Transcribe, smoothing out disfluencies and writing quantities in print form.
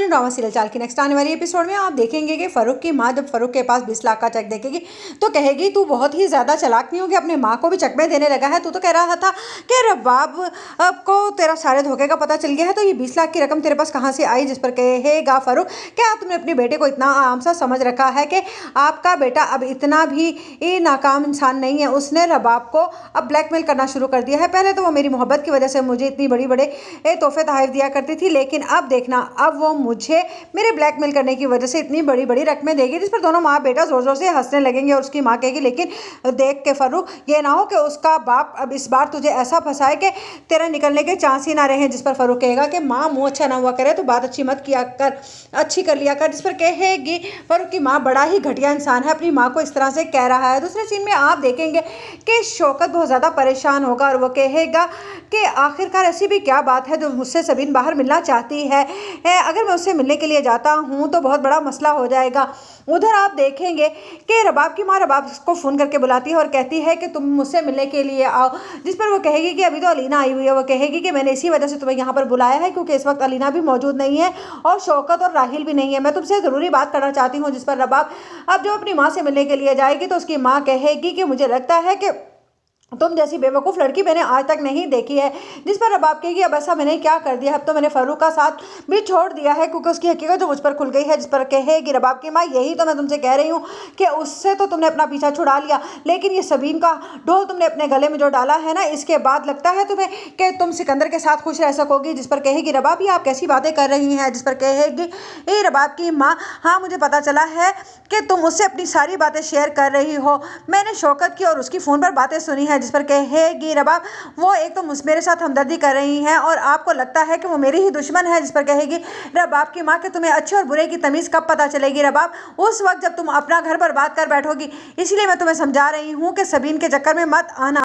Television drama serial चाल की next आने वाली एपिसोड में आप देखेंगे कि फ़ारूक की माँ जब फ़ारूक के पास 20 लाख का चेक देखेगी तो कहेगी तू बहुत ही ज़्यादा चालाक नहीं होगी, अपने माँ को भी चकमे देने लगा है। तू तो कह रहा था कि रबाब को तेरा सारे धोखे का पता चल गया है, तो ये 20 लाख की रकम तेरे पास कहाँ से आई? जिस पर कहेगा फ़ारूक, क्या तुमने अपने बेटे को इतना आराम सा समझ रखा है कि आपका बेटा अब इतना भी नाकाम इंसान नहीं है। उसने रबाब को अब ब्लैकमेल करना शुरू कर दिया है। पहले तो वो मेरी मोहब्बत की वजह से मुझे इतनी बड़े बड़े तोहफे तोहफ़ दिया करती थी, लेकिन अब देखना, अब वो मुझे मेरे ब्लैकमेल करने की वजह से इतनी बड़ी बड़ी रकमें देगी। जिस पर दोनों माँ बेटा जोर जोर से हंसने लगेंगे और उसकी माँ कहेगी, लेकिन देख के फ़ारूक, ये ना हो कि उसका बाप अब इस बार तुझे ऐसा फंसाए कि तेरे निकलने के चांस ही ना रहे। जिस पर फ़ारूक कहेगा कि माँ मुँह अच्छा ना हुआ करे तो बात अच्छी मत किया कर, अच्छी कर लिया कर। जिस पर कहेगी फ़ारूक की माँ बड़ा ही घटिया इंसान है, अपनी माँ को इस तरह से कह रहा है। दूसरे सीन में आप देखेंगे कि शौकत बहुत ज़्यादा परेशान होगा और वो कहेगा कि आखिरकार ऐसी भी क्या बात है जो मुझसे सबीन बाहर मिलना चाहती है। अगर मैं उससे मिलने के लिए जाता हूँ तो बहुत बड़ा मसला हो जाएगा। उधर आप देखेंगे कि रबाब की माँ रबाब को फ़ोन करके बुलाती है और कहती है कि तुम मुझसे मिलने के लिए आओ। जिस पर वो कहेगी कि अभी तो अलीना आई हुई है। वो कहेगी कि मैंने इसी वजह से तुम्हें यहाँ पर बुलाया है क्योंकि इस वक्त अलीना भी मौजूद नहीं है और शौकत और राहिल भी नहीं है। मैं तुमसे ज़रूरी बात करना चाहती हूँ। जिस पर रबाब अब जो अपनी माँ से मिलने के लिए जाएगी तो उसकी माँ कहेगी कि मुझे लगता है कि तुम जैसी बेवकूफ़ लड़की मैंने आज तक नहीं देखी है। जिस पर रबाब कहेगी, अब ऐसा मैंने क्या कर दिया, अब तो मैंने फ़ारूक का साथ भी छोड़ दिया है क्योंकि उसकी हकीकत जो मुझ पर खुल गई है। जिस पर कहेगी रबाब की माँ, यही तो मैं तुमसे कह रही हूँ कि उससे तो तुमने अपना पीछा छुड़ा लिया, लेकिन ये सबीन का ढोल तुमने अपने गले में जो डाला है ना, इसके बाद लगता है तुम्हें कि तुम सिकंदर के साथ खुश रह सकोगी। जिस पर कहेगी रबाब, ये आप कैसी बातें कर रही हैं? जिस पर कहेगी रबाब की माँ, हाँ मुझे पता चला है कि तुम उससे अपनी सारी बातें शेयर कर रही हो। मैंने शौकत की और उसकी फ़ोन पर बातें सुनी है। जिस पर कहेगी रबाब, वो एक तो मेरे साथ हमदर्दी कर रही हैं और आपको लगता है कि वो मेरी ही दुश्मन है। जिस पर कहेगी रबाब की माँ कि तुम्हें अच्छे और बुरे की तमीज़ कब पता चलेगी रबाब? उस वक्त जब तुम अपना घर बर्बाद कर बैठोगी। इसलिए मैं तुम्हें समझा रही हूँ कि सबीन के चक्कर में मत आना।